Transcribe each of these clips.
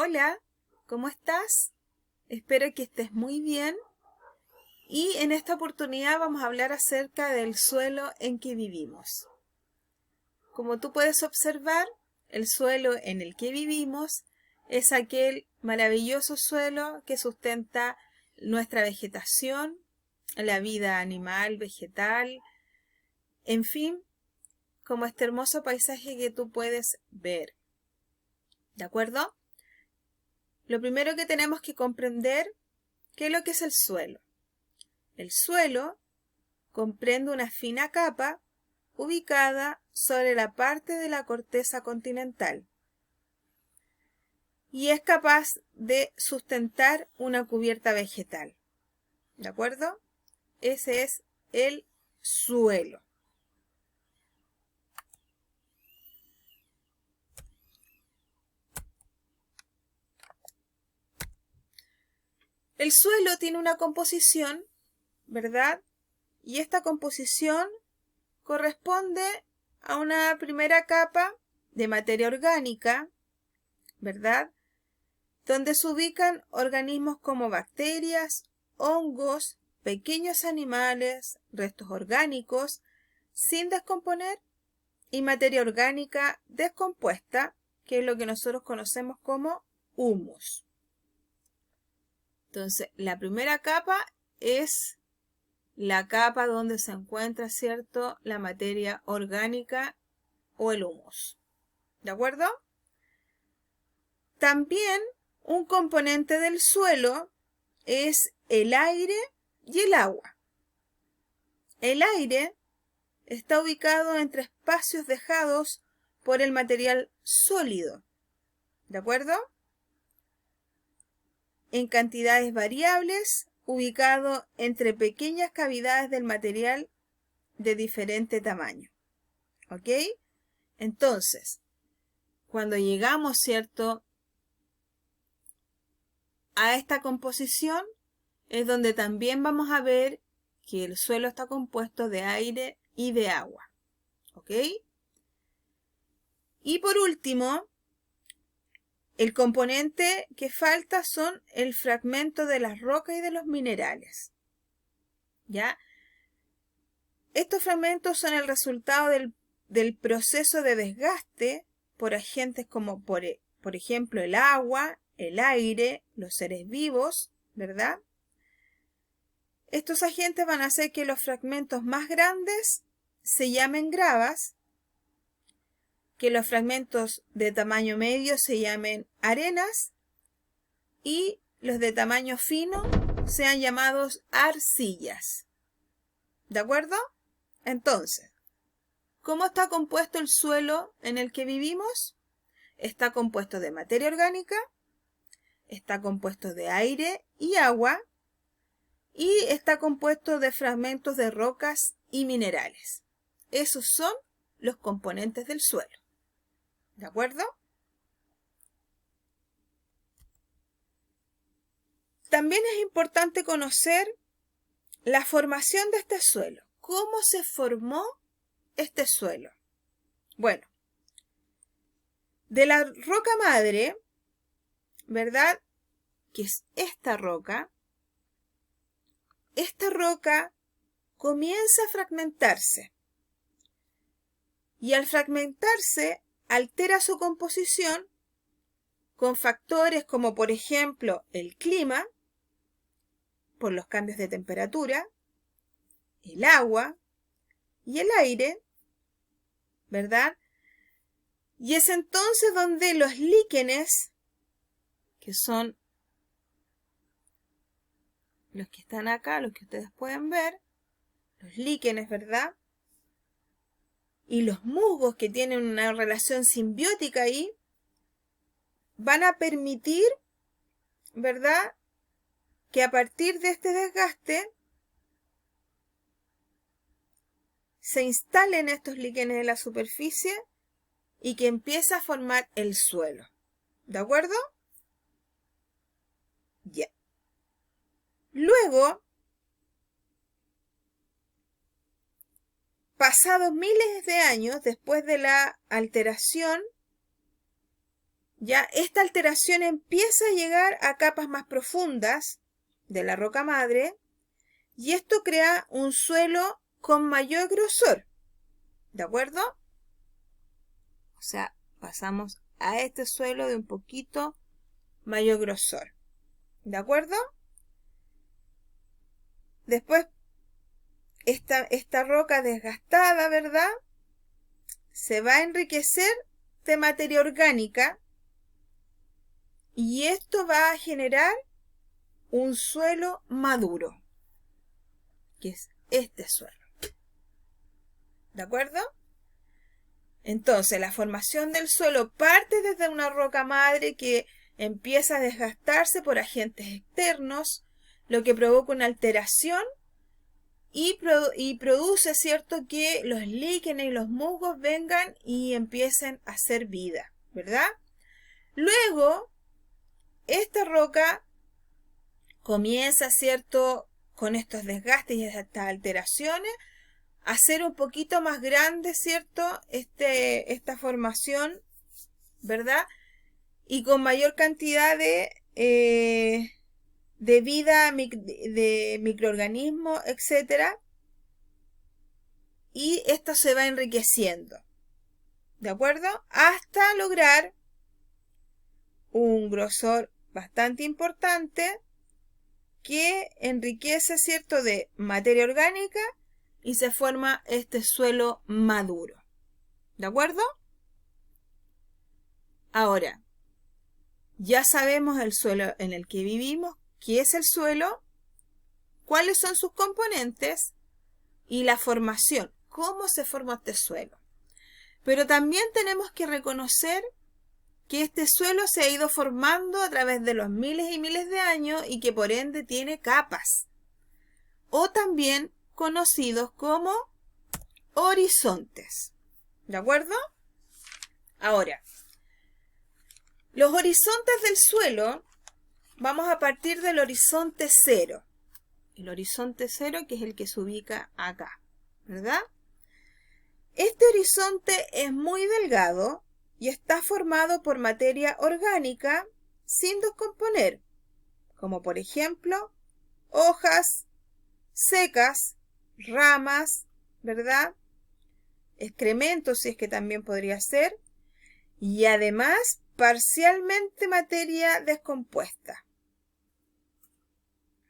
Hola, ¿cómo estás? Espero que estés muy bien y en esta oportunidad vamos a hablar acerca del suelo en que vivimos. Como tú puedes observar, el suelo en el que vivimos es aquel maravilloso suelo que sustenta nuestra vegetación, la vida animal, vegetal, en fin, como este hermoso paisaje que tú puedes ver. ¿De acuerdo? Lo primero que tenemos que comprender, ¿qué es lo que es el suelo? El suelo comprende una fina capa ubicada sobre la parte de la corteza continental y es capaz de sustentar una cubierta vegetal. ¿De acuerdo? Ese es el suelo. El suelo tiene una composición, ¿verdad? Y esta composición corresponde a una primera capa de materia orgánica, ¿verdad? Donde se ubican organismos como bacterias, hongos, pequeños animales, restos orgánicos sin descomponer y materia orgánica descompuesta, que es lo que nosotros conocemos como humus. Entonces, la primera capa es la capa donde se encuentra, ¿cierto?, la materia orgánica o el humus. ¿De acuerdo? También un componente del suelo es el aire y el agua. El aire está ubicado entre espacios dejados por el material sólido, ¿de acuerdo? En cantidades variables, ubicado entre pequeñas cavidades del material de diferente tamaño, ¿ok? Entonces, cuando llegamos, ¿cierto?, a esta composición, es donde también vamos a ver que el suelo está compuesto de aire y de agua, ¿ok? Y por último, el componente que falta son el fragmento de las rocas y de los minerales, ¿ya? Estos fragmentos son el resultado del proceso de desgaste por agentes como, por ejemplo, el agua, el aire, los seres vivos, ¿verdad? Estos agentes van a hacer que los fragmentos más grandes se llamen gravas, que los fragmentos de tamaño medio se llamen arenas y los de tamaño fino sean llamados arcillas. ¿De acuerdo? Entonces, ¿cómo está compuesto el suelo en el que vivimos? Está compuesto de materia orgánica, está compuesto de aire y agua y está compuesto de fragmentos de rocas y minerales. Esos son los componentes del suelo. ¿De acuerdo? También es importante conocer la formación de este suelo. ¿Cómo se formó este suelo? Bueno, de la roca madre, ¿verdad?, que es esta roca comienza a fragmentarse. Y al fragmentarse, altera su composición con factores como, por ejemplo, el clima, por los cambios de temperatura, el agua y el aire, ¿verdad? Y es entonces donde los líquenes, que son los que están acá, los que ustedes pueden ver, los líquenes, ¿verdad?, y los musgos, que tienen una relación simbiótica ahí, van a permitir, ¿verdad?, que a partir de este desgaste se instalen estos líquenes en la superficie y que empiece a formar el suelo. ¿De acuerdo? Ya. Luego, pasados miles de años después de la alteración, Ya esta alteración empieza a llegar a capas más profundas de la roca madre y esto crea un suelo con mayor grosor. ¿De acuerdo? O sea, pasamos a este suelo de un poquito mayor grosor. ¿De acuerdo? Después, esta roca desgastada, ¿verdad? Se va a enriquecer de materia orgánica y esto va a generar un suelo maduro, que es este suelo. ¿De acuerdo? Entonces, la formación del suelo parte desde una roca madre que empieza a desgastarse por agentes externos, lo que provoca una alteración y produce, ¿cierto?, que los líquenes y los musgos vengan y empiecen a hacer vida, ¿verdad? Luego, esta roca comienza, ¿cierto?, con estos desgastes y estas alteraciones, a ser un poquito más grande, ¿cierto?, esta formación, ¿verdad? Y con mayor cantidad de vida, de microorganismos, etcétera, y esto se va enriqueciendo, ¿de acuerdo? Hasta lograr un grosor bastante importante que enriquece, ¿cierto?, de materia orgánica y se forma este suelo maduro, ¿de acuerdo? Ahora, ya sabemos el suelo en el que vivimos, qué es el suelo, cuáles son sus componentes y la formación, cómo se forma este suelo. Pero también tenemos que reconocer que este suelo se ha ido formando a través de los miles y miles de años y que por ende tiene capas, o también conocidos como horizontes. ¿De acuerdo? Ahora, los horizontes del suelo, vamos a partir del horizonte cero. El horizonte cero, que es el que se ubica acá, ¿verdad? Este horizonte es muy delgado y está formado por materia orgánica sin descomponer, como por ejemplo hojas secas, ramas, ¿verdad? Excrementos, si es que también podría ser, y además parcialmente materia descompuesta.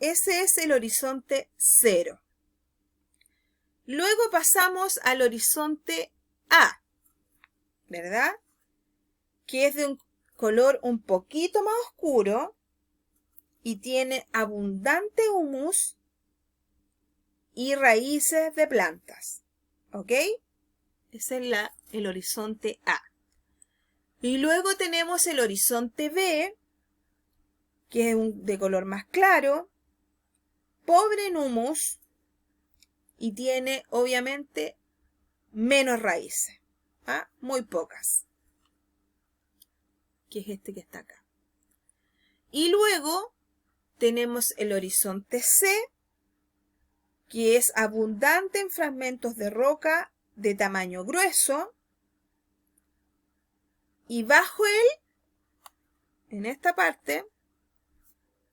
Ese es el horizonte cero. Luego pasamos al horizonte A, ¿verdad? Que es de un color un poquito más oscuro y tiene abundante humus y raíces de plantas. ¿Ok? Ese es el horizonte A. Y luego tenemos el horizonte B, que es de color más claro, pobre en humus y tiene obviamente menos raíces, ¿ah? Muy pocas, que es este que está acá. Y luego tenemos el horizonte C, que es abundante en fragmentos de roca de tamaño grueso, y bajo él, en esta parte,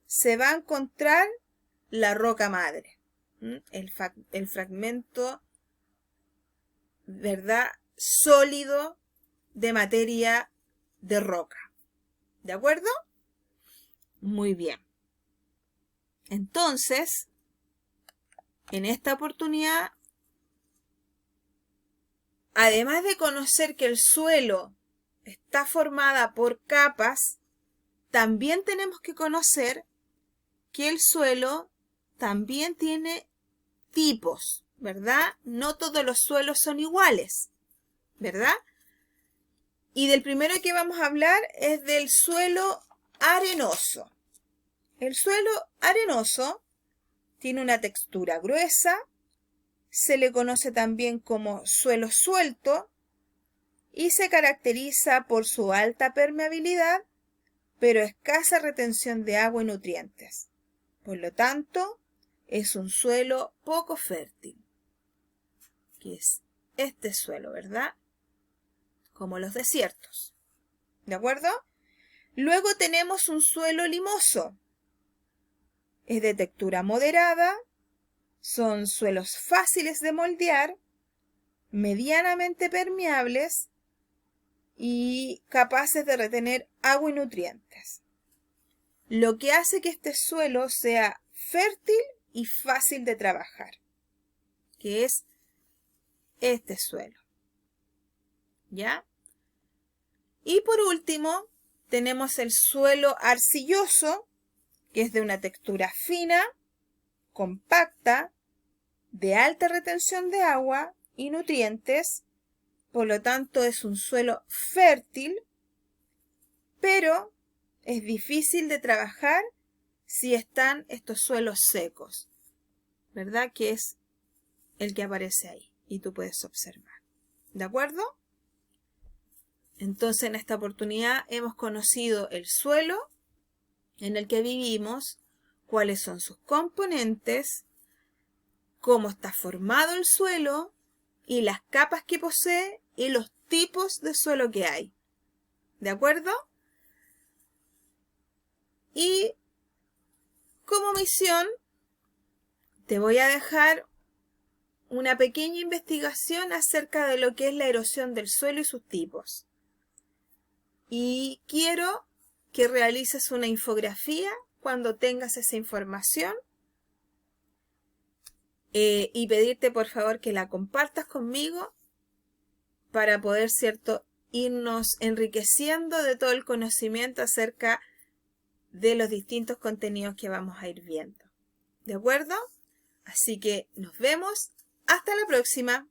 se va a encontrar la roca madre, el fragmento, ¿verdad?, sólido de materia de roca. ¿De acuerdo? Muy bien. Entonces, en esta oportunidad, además de conocer que el suelo está formada por capas, también tenemos que conocer que el suelo también tiene tipos, ¿verdad? No todos los suelos son iguales, ¿verdad? Y del primero que vamos a hablar es del suelo arenoso. El suelo arenoso tiene una textura gruesa, se le conoce también como suelo suelto y se caracteriza por su alta permeabilidad, pero escasa retención de agua y nutrientes. Por lo tanto, es un suelo poco fértil, que es este suelo, ¿verdad? Como los desiertos. ¿De acuerdo? Luego tenemos un suelo limoso. Es de textura moderada, son suelos fáciles de moldear, medianamente permeables y capaces de retener agua y nutrientes. Lo que hace que este suelo sea fértil y fácil de trabajar, que es este suelo. ¿Ya? Y por último, tenemos el suelo arcilloso, que es de una textura fina, compacta, de alta retención de agua y nutrientes, por lo tanto es un suelo fértil, pero es difícil de trabajar si están estos suelos secos, ¿verdad? Que es el que aparece ahí y tú puedes observar. ¿De acuerdo? Entonces en esta oportunidad hemos conocido el suelo en el que vivimos, cuáles son sus componentes, cómo está formado el suelo y las capas que posee y los tipos de suelo que hay. ¿De acuerdo? Y como misión te voy a dejar una pequeña investigación acerca de lo que es la erosión del suelo y sus tipos. Y quiero que realices una infografía cuando tengas esa información y pedirte por favor que la compartas conmigo para poder, ¿cierto?, irnos enriqueciendo de todo el conocimiento acerca de los distintos contenidos que vamos a ir viendo. ¿De acuerdo? Así que nos vemos. Hasta la próxima.